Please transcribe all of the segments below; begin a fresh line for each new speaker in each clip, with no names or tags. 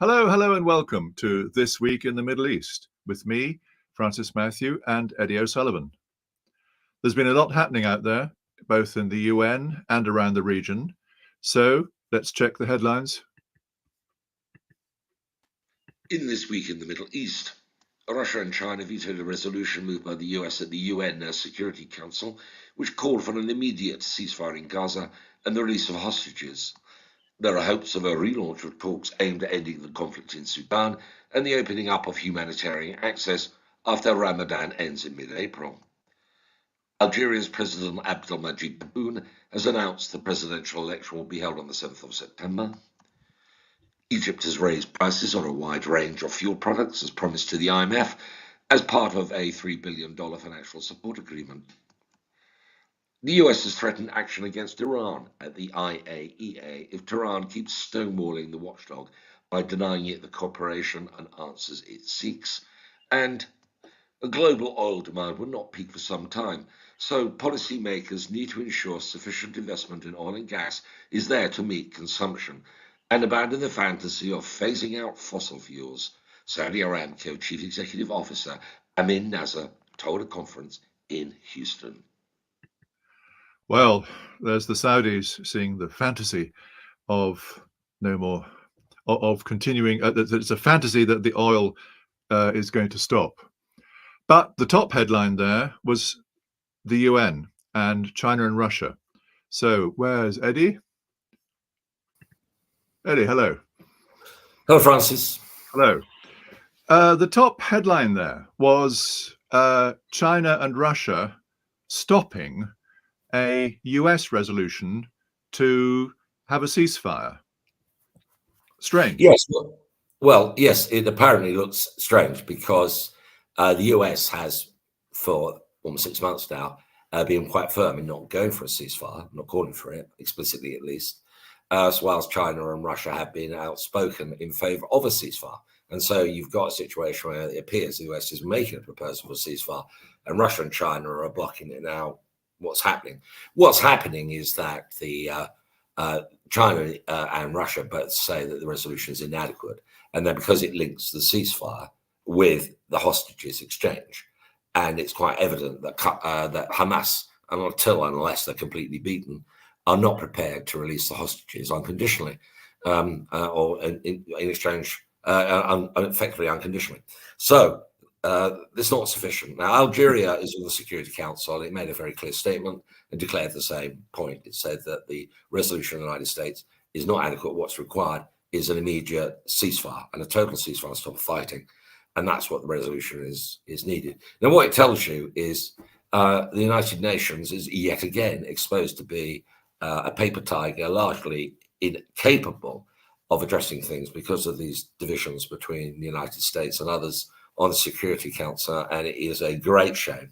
Hello, hello, and welcome to This Week in the Middle East with me, Francis Matthew, and Eddie O'Sullivan. There's been a lot happening out there, both in the UN and around the region. So let's check the headlines.
In This Week in the Middle East, Russia and China vetoed a resolution moved by the US at the UN Security Council, which called for an immediate ceasefire in Gaza and the release of hostages. There are hopes of a relaunch of talks aimed at ending the conflict in Sudan and the opening up of humanitarian access after Ramadan ends in mid-April. Algeria's President Abdelmadjid Tebboune has announced the presidential election will be held on the 7th of September. Egypt has raised prices on a wide range of fuel products as promised to the IMF as part of a $3 billion financial support agreement. The US has threatened action against Iran at the IAEA if Tehran keeps stonewalling the watchdog by denying it the cooperation and answers it seeks. And a global oil demand will not peak for some time, so policymakers need to ensure sufficient investment in oil and gas is there to meet consumption and abandon the fantasy of phasing out fossil fuels, Saudi Aramco Chief Executive Officer Amin Nasser told a conference in Houston.
Well, there's the Saudis seeing the fantasy of continuing. It's a fantasy that the oil is going to stop. But the top headline there was the UN and China and Russia. So where's Eddie? Eddie, hello.
Hello, Francis.
Hello. The top headline there was China and Russia stopping a US resolution to have a ceasefire. Strange.
Yes. Well, yes, it apparently looks strange because the US has, for almost 6 months now, been quite firm in not going for a ceasefire, not calling for it, explicitly at least, as well as China and Russia have been outspoken in favor of a ceasefire. And so you've got a situation where it appears the US is making a proposal for a ceasefire and Russia and China are blocking it now. What's happening? What's happening is that the China and Russia both say that the resolution is inadequate, and then because it links the ceasefire with the hostages exchange, and it's quite evident that that Hamas, unless they're completely beaten, are not prepared to release the hostages unconditionally, or in exchange, effectively unconditionally. So. It's not sufficient. Now, Algeria is on the Security Council. It made a very clear statement and declared the same point. It said that the resolution of the United States is not adequate. What's required is an immediate ceasefire and a total ceasefire to stop fighting. And that's what the resolution is needed. Now, what it tells you is the United Nations is yet again exposed to be a paper tiger, largely incapable of addressing things because of these divisions between the United States and others on the Security Council, and it is a great shame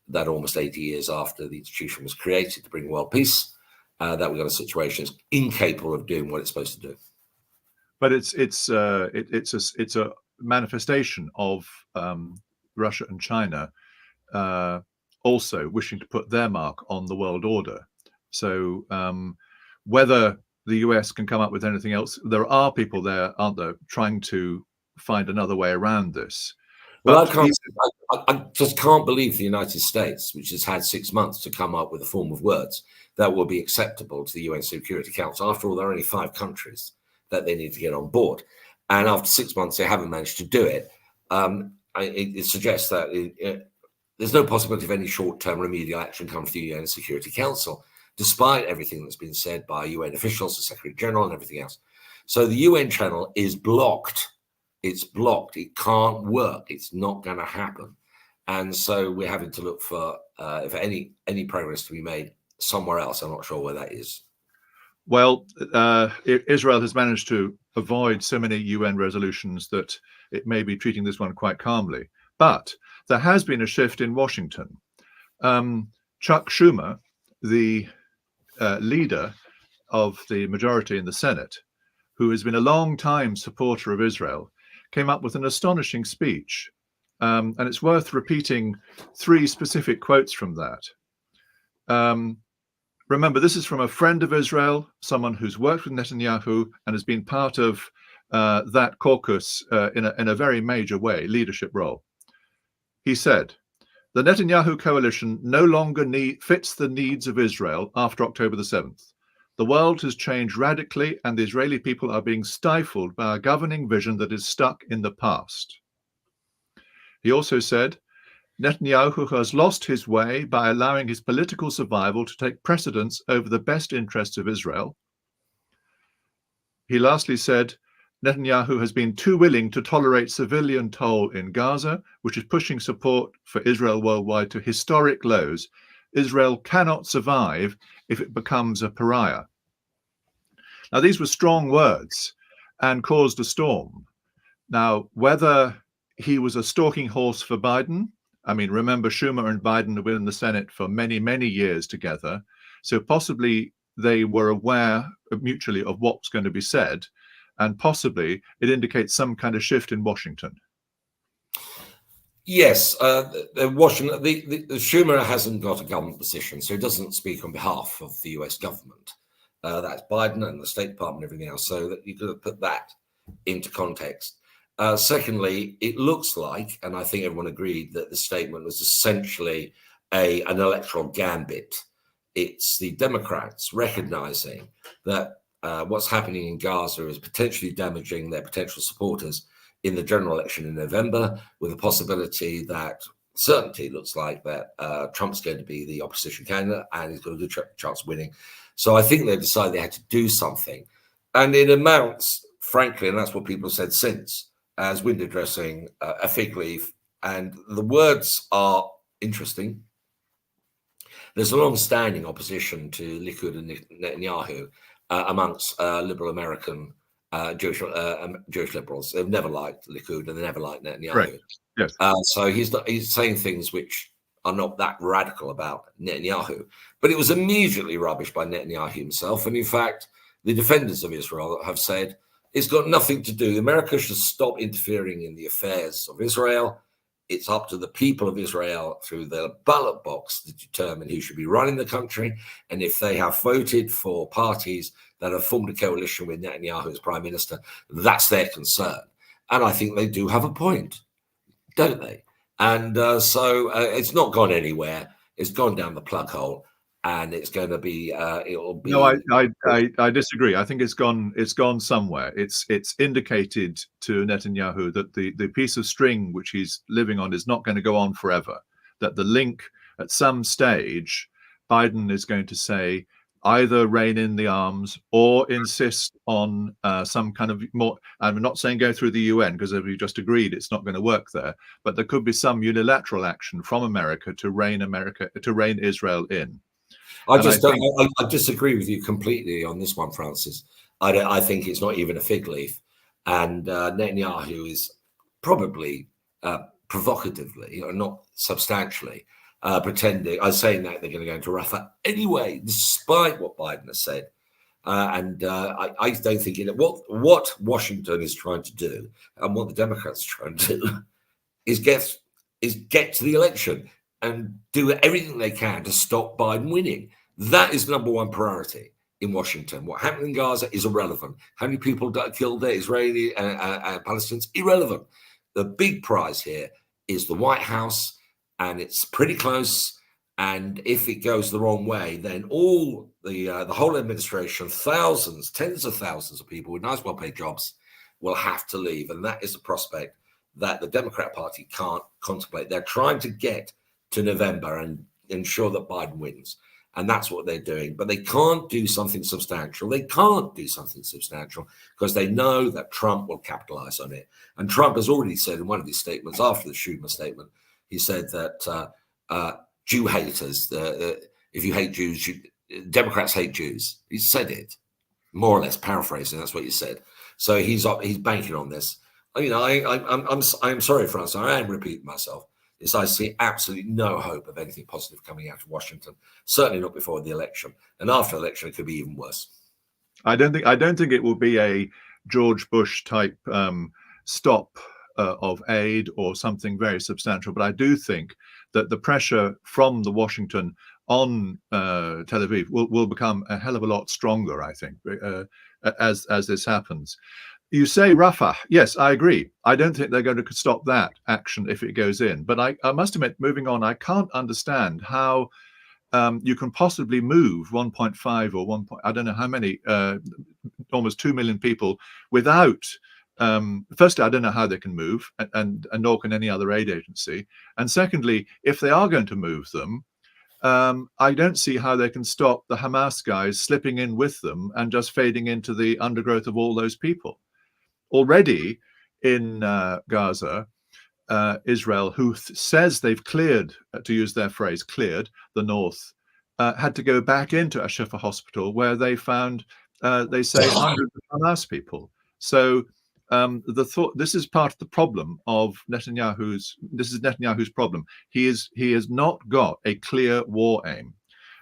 that almost 80 years after the institution was created to bring world peace, that we've got a situation that's incapable of doing what it's supposed to do.
But it's a manifestation of Russia and China also wishing to put their mark on the world order. So whether the US can come up with anything else, there are people there, aren't there, trying to find another way around this.
Well, I just can't believe the United States, which has had 6 months to come up with a form of words that will be acceptable to the UN Security Council. After all, there are only 5 countries that they need to get on board. And after 6 months, they haven't managed to do it. It suggests that there's no possibility of any short-term remedial action coming from the UN Security Council, despite everything that's been said by UN officials, the Secretary General and everything else. So the UN channel is blocked. It's blocked. It can't work. It's not going to happen. And so we're having to look for if any progress to be made somewhere else. I'm not sure where that is.
Well, Israel has managed to avoid so many UN resolutions that it may be treating this one quite calmly. But there has been a shift in Washington. Chuck Schumer, the leader of the majority in the Senate, who has been a long time supporter of Israel, came up with an astonishing speech. And it's worth repeating 3 specific quotes from that. Remember, this is from a friend of Israel, someone who's worked with Netanyahu and has been part of that caucus in a very major way, leadership role. He said, the Netanyahu coalition no longer fits the needs of Israel after October the 7th. The world has changed radically, and the Israeli people are being stifled by a governing vision that is stuck in the past. He also said, Netanyahu has lost his way by allowing his political survival to take precedence over the best interests of Israel. He lastly said, Netanyahu has been too willing to tolerate civilian toll in Gaza, which is pushing support for Israel worldwide to historic lows. Israel cannot survive if it becomes a pariah. Now, these were strong words and caused a storm. Now, whether he was a stalking horse for Biden, I mean, remember, Schumer and Biden have been in the Senate for many, many years together. So possibly they were aware mutually of what's going to be said. And possibly it indicates some kind of shift in Washington.
Yes, Washington. The Schumer hasn't got a government position, so he doesn't speak on behalf of the U.S. government. That's Biden and the State Department and everything else. So that you could put that into context. Secondly, it looks like, and I think everyone agreed, that the statement was essentially an electoral gambit. It's the Democrats recognizing that what's happening in Gaza is potentially damaging their potential supporters in the general election in November, with a possibility that certainty looks like that Trump's going to be the opposition candidate and he's got a good chance of winning. So I think they decided they had to do something. And it amounts, frankly, and that's what people have said since, as window dressing, a fig leaf. And the words are interesting. There's a long-standing opposition to Likud and Netanyahu amongst liberal American Jewish liberals. They've never liked Likud and they never liked Netanyahu.
Right. Yes.
So he's saying things which are not that radical about Netanyahu, but it was immediately rubbished by Netanyahu himself. And in fact, the defenders of Israel have said it's got nothing to do. America should stop interfering in the affairs of Israel. It's up to the people of Israel through the ballot box to determine who should be running the country. And if they have voted for parties that have formed a coalition with Netanyahu as prime minister, that's their concern. And I think they do have a point, don't they? And so it's not gone anywhere. It's gone down the plug hole, and it's going to be. It'll be.
No, I disagree. I think it's gone somewhere. It's indicated to Netanyahu that the piece of string which he's living on is not going to go on forever. That the link at some stage, Biden is going to say either rein in the arms or insist on some kind of more. I'm not saying go through the UN, because as we just agreed, it's not going to work there. But there could be some unilateral action from America to rein Israel in.
I disagree with you completely on this one, Francis. I think it's not even a fig leaf. And Netanyahu is probably provocatively, or not substantially, pretending. I was saying that they're going to go into Rafah anyway, despite what Biden has said. I don't think what Washington is trying to do, and what the Democrats are trying to do, is get to the election and do everything they can to stop Biden winning. That is number one priority in Washington. What happened in Gaza is irrelevant. How many people got killed there, Israeli and Palestinians, irrelevant. The big prize here is the White House, and it's pretty close. And if it goes the wrong way, then all the whole administration, thousands, tens of thousands of people with nice, well-paid jobs will have to leave. And that is a prospect that the Democrat Party can't contemplate. They're trying to get to November and ensure that Biden wins. And that's what they're doing. But they can't do something substantial. They can't do something substantial because they know that Trump will capitalize on it. And Trump has already said in one of his statements after the Schumer statement, he said that Jew haters, if you hate Jews, Democrats hate Jews. He said it, more or less paraphrasing. That's what he said. So he's banking on this. You know, I'm sorry, Francis. I am repeating myself. I see absolutely no hope of anything positive coming out of Washington. Certainly not before the election, and after the election, it could be even worse.
I don't think it will be a George Bush type stop of aid or something very substantial. But I do think that the pressure from the Washington on Tel Aviv will become a hell of a lot stronger, I think, as this happens. You say Rafah. Yes, I agree. I don't think they're going to stop that action if it goes in. But I must admit, moving on, I can't understand how you can possibly move 1.5 or 1. I don't know how many, almost 2 million people without. Firstly, I don't know how they can move, and nor can any other aid agency. And secondly, if they are going to move them, I don't see how they can stop the Hamas guys slipping in with them and just fading into the undergrowth of all those people. Already in Gaza, Israel, who says they've cleared, to use their phrase, cleared the north, had to go back into Ashifa hospital where they found, they say, hundreds of Hamas people. So this is part of the problem of Netanyahu's. This is Netanyahu's problem. He has not got a clear war aim,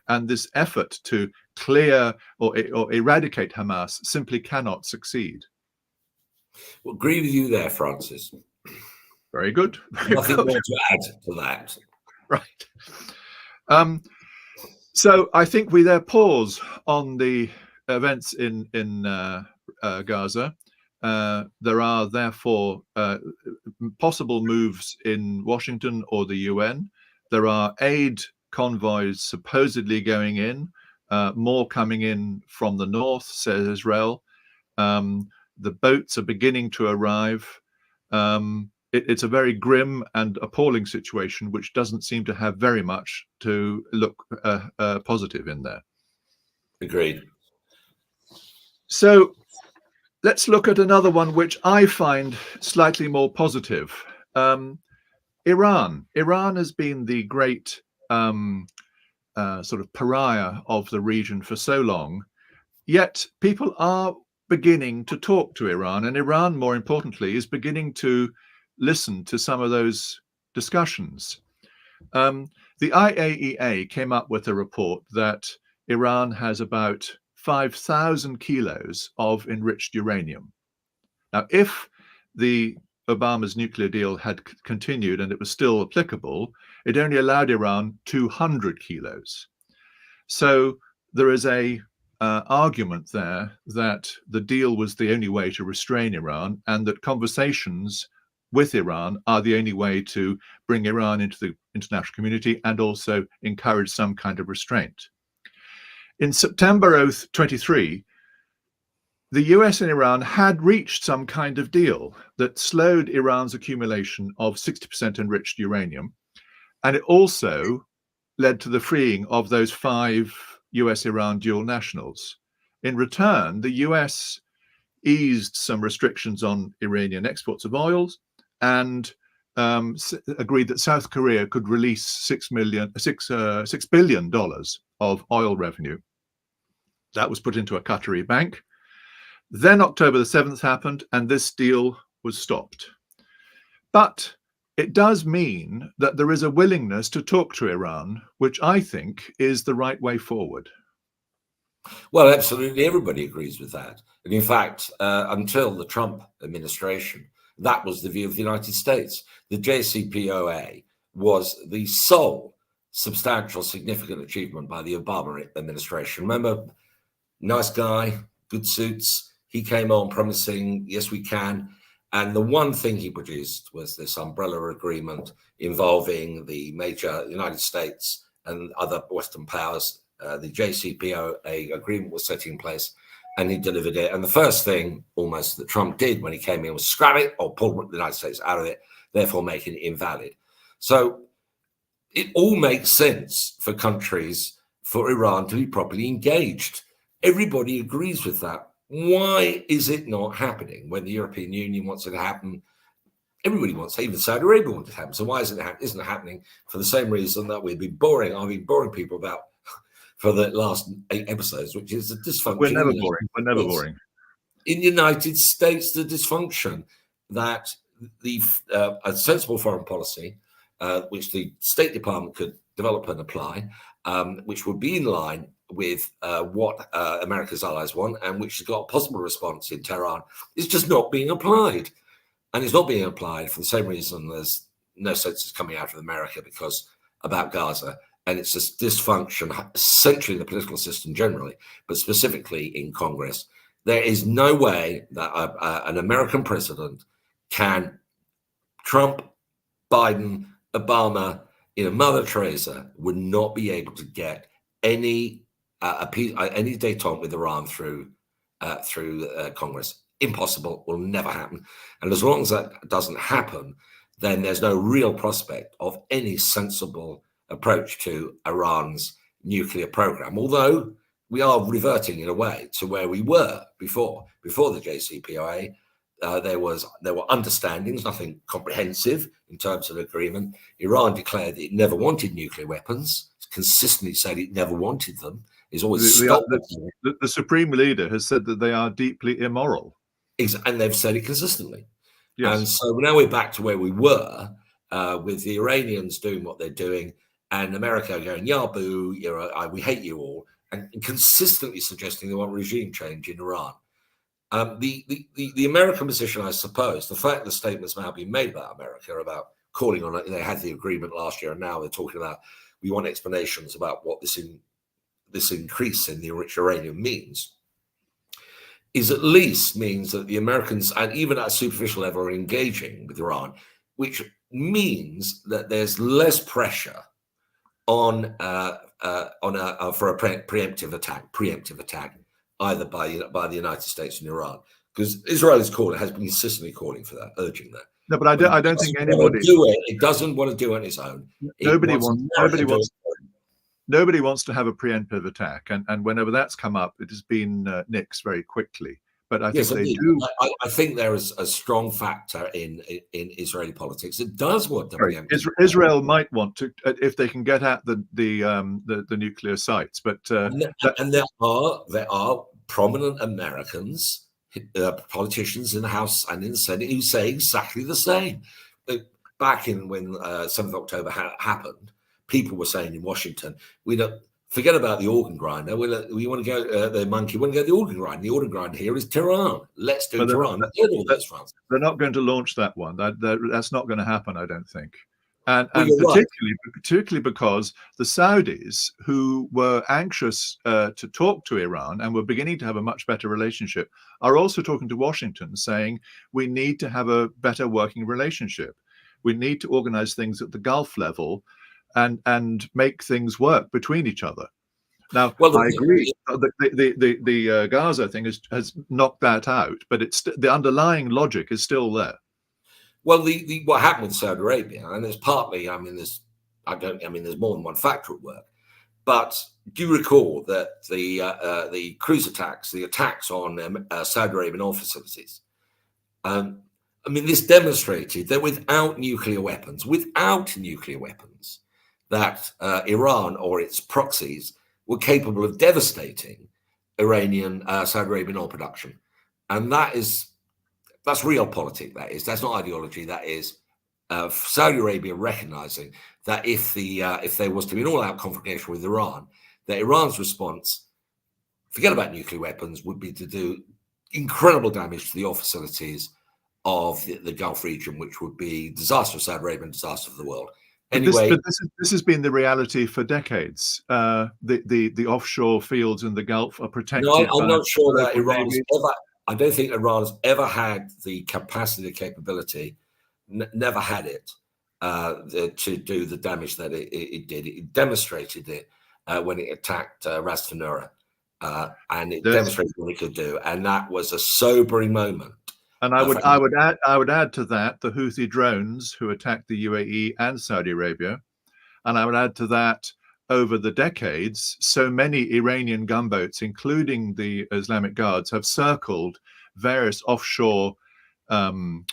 and this effort to clear or eradicate Hamas simply cannot succeed.
Well, agree with you there, Francis.
Very good.
Nothing more to add to that.
Right. So I think we there pause on the events in Gaza. There are therefore possible moves in Washington or the UN. There are aid convoys supposedly going in, more coming in from the north, says Israel. The boats are beginning to arrive. It's a very grim and appalling situation, which doesn't seem to have very much to look positive in there.
Agreed.
So let's look at another one, which I find slightly more positive. Iran. Iran has been the great sort of pariah of the region for so long, yet people are beginning to talk to Iran, and Iran, more importantly, is beginning to listen to some of those discussions. The IAEA came up with a report that Iran has about 5,000 kilos of enriched uranium. Now, if the Obama's nuclear deal had continued and it was still applicable, it only allowed Iran 200 kilos. So there is a argument there that the deal was the only way to restrain Iran, and that conversations with Iran are the only way to bring Iran into the international community and also encourage some kind of restraint. In September 23, the US and Iran had reached some kind of deal that slowed Iran's accumulation of 60% enriched uranium, and it also led to the freeing of those 5 US-Iran dual nationals. In return, the US eased some restrictions on Iranian exports of oils and agreed that South Korea could release $6 billion of oil revenue. That was put into a Qatari bank. Then October the 7th happened, and this deal was stopped. But it does mean that there is a willingness to talk to Iran, which I think is the right way forward.
Well, absolutely, everybody agrees with that. And in fact, until the Trump administration, that was the view of the United States. The JCPOA was the sole substantial, significant achievement by the Obama administration. Remember, nice guy, good suits. He came on promising, yes, we can. And the one thing he produced was this umbrella agreement involving the major United States and other Western powers. The JCPOA agreement was set in place, and he delivered it. And the first thing almost that Trump did when he came in was scrap it or pull the United States out of it, therefore making it invalid. So it all makes sense for countries, for Iran to be properly engaged. Everybody agrees with that. Why is it not happening when the European Union wants it to happen? Everybody wants it, even Saudi Arabia wants it to happen. So why isn't it happening? For the same reason that we've been boring. I've been boring people about for the last 8 episodes, which is the dysfunction.
We're never boring. We're never boring.
In the United States, the dysfunction that a sensible foreign policy, which the State Department could develop and apply, which would be in line with what America's allies want, and which has got a possible response in Tehran, is just not being applied. And it's not being applied for the same reason there's no census coming out of America about Gaza. And it's this dysfunction, essentially in the political system generally, but specifically in Congress, There is no way that an American president can Trump, Biden, Obama, Mother Teresa would not be able to get any détente with Iran through Congress. Impossible, will never happen. And as long as that doesn't happen, then there's no real prospect of any sensible approach to Iran's nuclear program. Although we are reverting in a way to where we were before the JCPOA. There were understandings, nothing comprehensive in terms of agreement. Iran declared that it never wanted nuclear weapons. It's consistently said it never wanted them. It's always
the supreme leader has said that they are deeply immoral,
and they've said it consistently.
Yes.
And so now we're back to where we were, with the Iranians doing what they're doing, and America going, "Yeah, boo, we hate you all," and consistently suggesting they want regime change in Iran. The American position, I suppose, the fact the statements now being made about America about calling on it, they had the agreement last year, and now they're talking about we want explanations about what this increase in the enriched uranium means, is at least means that the Americans, and even at a superficial level, are engaging with Iran, which means that there's less pressure for a preemptive attack, either by the United States and Iran, because Israel has been consistently calling for that, urging that.
No, but I don't think anybody
it doesn't want to do it on its own.
Nobody wants to have a preemptive attack, and whenever that's come up, it has been nixed very quickly. But I think they do.
I think there is a strong factor in Israeli politics. It does want to preempt.
Israel might want to, if they can get at the nuclear sites. But
and there are prominent Americans, politicians in the House and in the Senate, who say exactly the same. Back in when 7th October happened, people were saying in Washington, we don't. Forget about the organ grinder. We want to go the monkey. We want to go the organ grinder. The organ grinder here is Tehran. Let's do Tehran.
They're not going to launch that one. That's not going to happen, I don't think. And particularly because the Saudis, who were anxious to talk to Iran and were beginning to have a much better relationship, are also talking to Washington, saying we need to have a better working relationship. We need to organize things at the Gulf level and make things work between each other. Now, I agree. The Gaza thing has knocked that out, but it's the underlying logic is still there.
Well, what happened with Saudi Arabia, and there's partly, there's more than one factor at work. But do you recall that the cruise attacks, the attacks on Saudi Arabian oil facilities? This demonstrated that without nuclear weapons, that Iran or its proxies were capable of devastating Iranian, Saudi Arabian oil production. And that's real politics, that's not ideology, that is Saudi Arabia recognizing that if there was to be an all-out confrontation with Iran, that Iran's response, forget about nuclear weapons, would be to do incredible damage to the oil facilities of the Gulf region, which would be disaster for Saudi Arabia and disaster for the world. Anyway,
this has been the reality for decades. The offshore fields in the Gulf are protected.
No, I'm not sure that I don't think Iran's ever had the capacity, the capability, never had it to do the damage that it did. It demonstrated it when it attacked Ras Tanura, and it demonstrated what it could do, and that was a sobering moment.
And I would add to that the Houthi drones who attacked the UAE and Saudi Arabia, and I would add to that over the decades, so many Iranian gunboats, including the Islamic Guards, have circled various offshore oil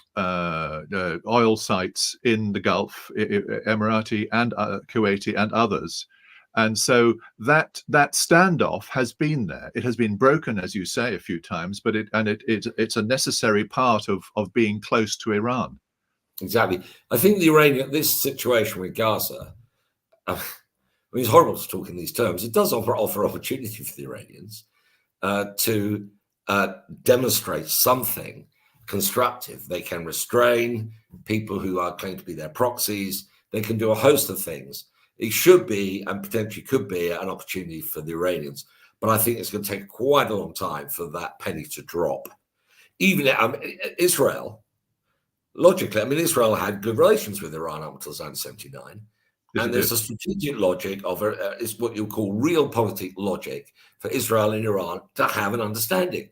sites in the Gulf, Emirati and Kuwaiti and others. And so that standoff has been there. It has been broken, as you say, a few times, but it's a necessary part of being close to Iran.
Exactly. I think this situation with Gaza, it's horrible to talk in these terms. It does offer opportunity for the Iranians to demonstrate something constructive. They can restrain people who are claimed to be their proxies. They can do a host of things. It should be, and potentially could be, an opportunity for the Iranians. but I think it's going to take quite a long time for that penny to drop. Even Israel, logically, I mean, Israel had good relations with Iran up until 1979.
Yes,
and there's a strategic logic of is what you call realpolitik logic for Israel and Iran to have an understanding.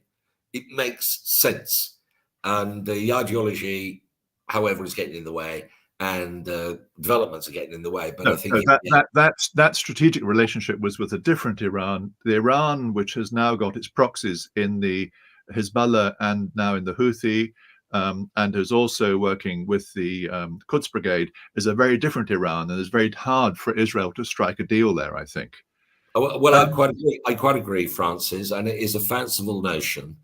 It makes sense. And the ideology, however, is getting in the way, and developments are getting in the way. But I think
that strategic relationship was with a different Iran, the Iran which has now got its proxies in the Hezbollah and now in the Houthi, and is also working with the Quds Brigade, is a very different Iran, and it's very hard for Israel to strike a deal there, I think.
Well, I quite agree, Francis, and it is a fanciful notion.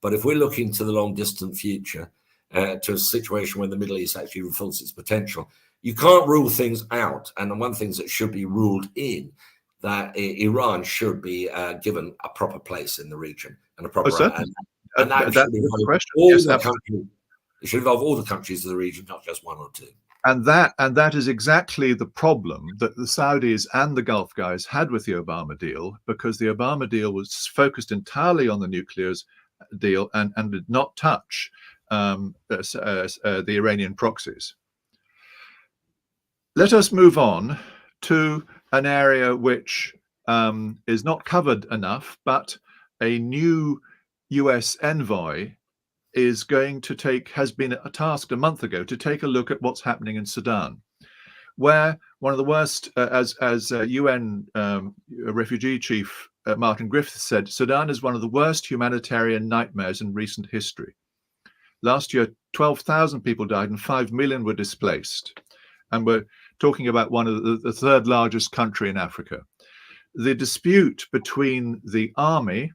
But if we're looking to the long distant future, to a situation where the Middle East actually fulfills its potential, you can't rule things out. And one of the things that should be ruled in, that Iran should be given a proper place in the region and a proper and that should involve all the countries. It should involve all the countries of the region, not just one or two.
And that is exactly the problem that the Saudis and the Gulf guys had with the Obama deal, because the Obama deal was focused entirely on the nuclears deal and did not touch the Iranian proxies. Let us move on to an area which is not covered enough, but a new US envoy is going to has been tasked a month ago to take a look at what's happening in Sudan, where one of the worst, as UN refugee chief Martin Griffiths said, Sudan is one of the worst humanitarian nightmares in recent history. Last year, 12,000 people died and 5 million were displaced. And we're talking about one of the third largest country in Africa. The dispute between the army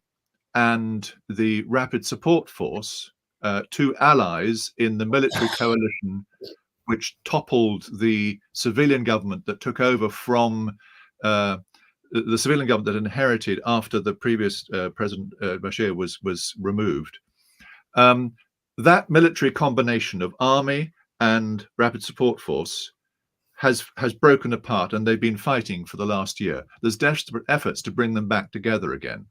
and the Rapid Support Force, two allies in the military coalition which toppled the civilian government that took over from the civilian government that inherited after the previous President Bashir was removed. That military combination of army and Rapid Support Force has broken apart, and they've been fighting for the last year. There's desperate efforts to bring them back together again.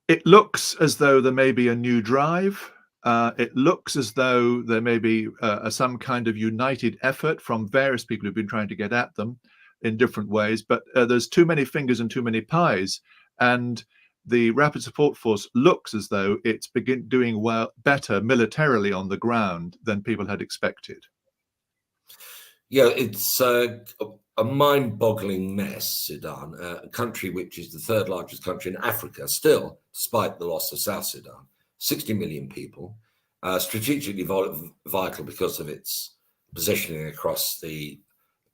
It looks as though there may be a new drive. It looks as though there may be some kind of united effort from various people who've been trying to get at them in different ways, but there's too many fingers and too many pies, and the Rapid Support Force looks as though it's doing better militarily on the ground than people had expected.
Yeah, it's a mind-boggling mess, Sudan, a country which is the third largest country in Africa, still, despite the loss of South Sudan. 60 million people, strategically vital because of its positioning across the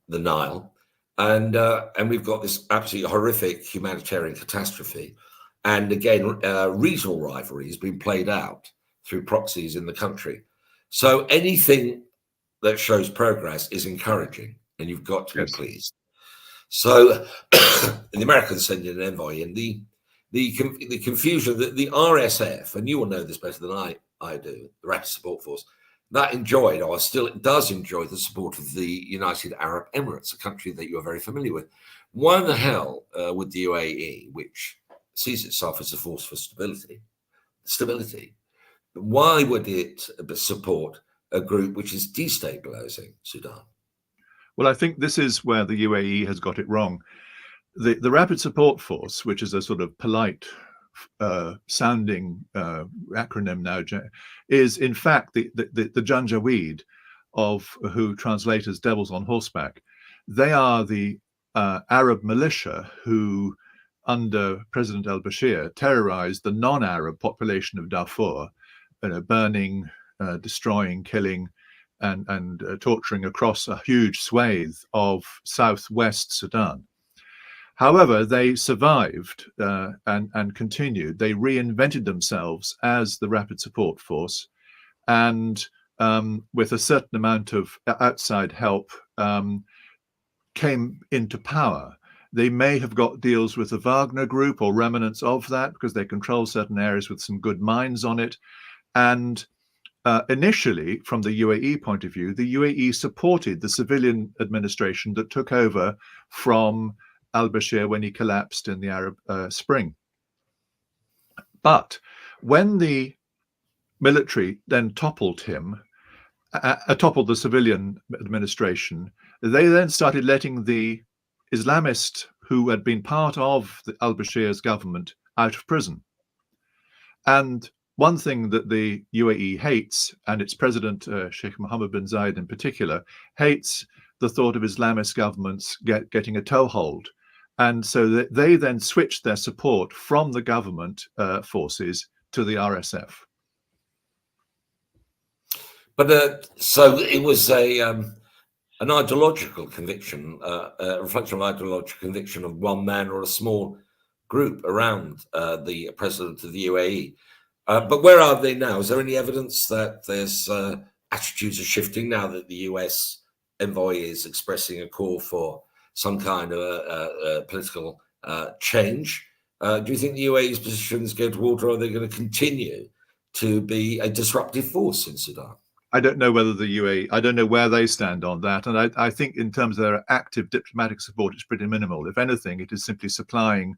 Nile. And we've got this absolutely horrific humanitarian catastrophe. And again, regional rivalries being played out through proxies in the country. So anything that shows progress is encouraging, and you've got to be pleased. So the Americans send in an envoy, and the confusion that the RSF, and you will know this better than I do, the Rapid Support Force, that enjoyed, or still it does enjoy, the support of the United Arab Emirates, a country that you are very familiar with. Why the hell would the UAE, which sees itself as a force for stability, why would it support a group which is destabilizing Sudan?
Well, I think this is where the UAE has got it wrong. The Rapid Support Force, which is a sort of polite sounding acronym now, is in fact the Janjaweed, of who translate as devils on horseback. They are the Arab militia who, under President al-Bashir, terrorized the non-Arab population of Darfur, burning, destroying, killing, and torturing across a huge swathe of southwest Sudan. However, they survived and continued. They reinvented themselves as the Rapid Support Force, and with a certain amount of outside help, came into power. They may have got deals with the Wagner Group or remnants of that, because they control certain areas with some good mines on it. And initially, from the UAE point of view, the UAE supported the civilian administration that took over from al-Bashir when he collapsed in the Arab Spring. But when the military then toppled him, toppled the civilian administration, they then started letting the Islamists who had been part of al-Bashir's government out of prison. And one thing that the UAE hates, and its president, Sheikh Mohammed bin Zayed in particular, hates the thought of Islamist governments getting a toehold. And so they then switched their support from the government forces to the RSF.
But so it was an ideological conviction, a reflection of ideological conviction of one man or a small group around the president of the UAE. But where are they now? Is there any evidence that there's attitudes are shifting now that the US envoy is expressing a call for some kind of political change? Do you think the UAE's position is going to alter, or are they going to continue to be a disruptive force in Sudan?
I don't know whether the UAE, I don't know where they stand on that. And I think in terms of their active diplomatic support, it's pretty minimal. If anything, it is simply supplying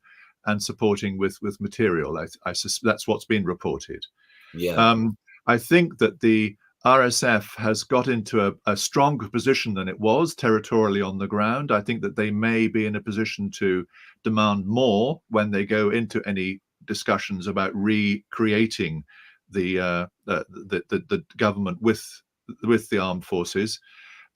and supporting with material. That's what's been reported.
Yeah.
I think that the RSF has got into a stronger position than it was territorially on the ground. I think that they may be in a position to demand more when they go into any discussions about recreating the government with the armed forces.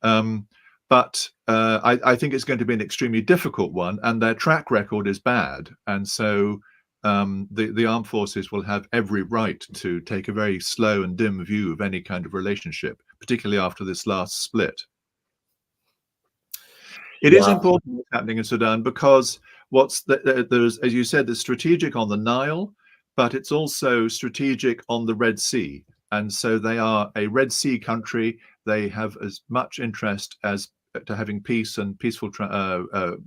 But I think it's going to be an extremely difficult one, and their track record is bad. And so the armed forces will have every right to take a very slow and dim view of any kind of relationship, particularly after this last split. It is important what's happening in Sudan because there's, as you said, the strategic on the Nile, but it's also strategic on the Red Sea. And so they are a Red Sea country. They have as much interest as to having peace and peaceful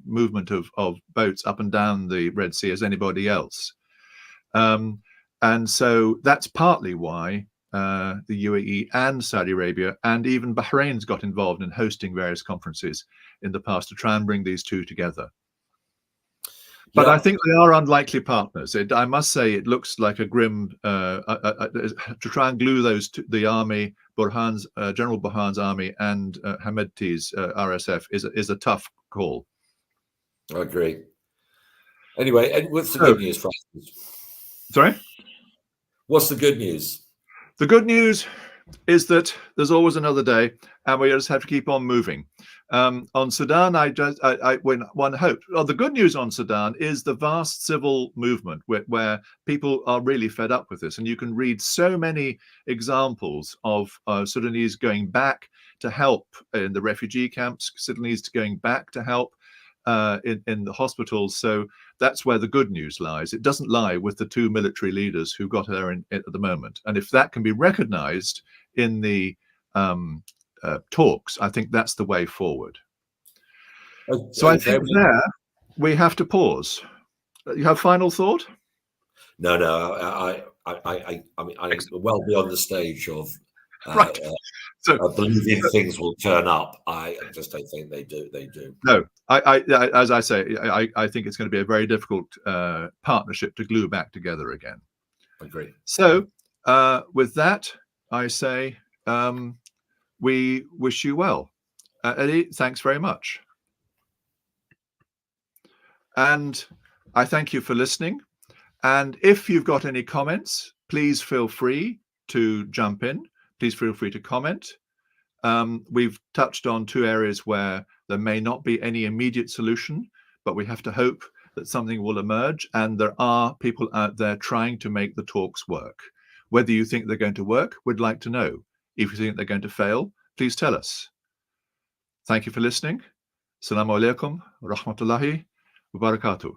movement of boats up and down the Red Sea as anybody else. And so that's partly why the UAE and Saudi Arabia and even Bahrain's got involved in hosting various conferences in the past to try and bring these two together. But I think they are unlikely partners. I must say, it looks like a grim to try and glue those the army, General Burhan's army, and Hamedti's RSF is a tough call.
I agree. Anyway, and what's the good news, Francis?
Sorry?
What's the good news?
The good news is that there's always another day, and we just have to keep on moving. On Sudan, when one hoped. Well, the good news on Sudan is the vast civil movement where people are really fed up with this, and you can read so many examples of Sudanese going back to help in the refugee camps, Sudanese going back to help in the hospitals. So that's where the good news lies. It doesn't lie with the two military leaders who got there at the moment. And if that can be recognized in the talks, I think that's the way forward. Okay, so I think there we have to pause. You have final thought?
No, I mean, I'm well beyond the stage of
right. So
believing things will turn up. I just don't think they do. They do.
No, as I say, I think it's going to be a very difficult partnership to glue back together again.
Agree.
So with that, I say we wish you well. Eddie, thanks very much. And I thank you for listening. And if you've got any comments, please feel free to jump in. Please feel free to comment. We've touched on two areas where there may not be any immediate solution, but we have to hope that something will emerge. And there are people out there trying to make the talks work. Whether you think they're going to work, we'd like to know. If you think they're going to fail, please tell us. Thank you for listening. Assalamu alaikum wa rahmatullahi wa barakatuh.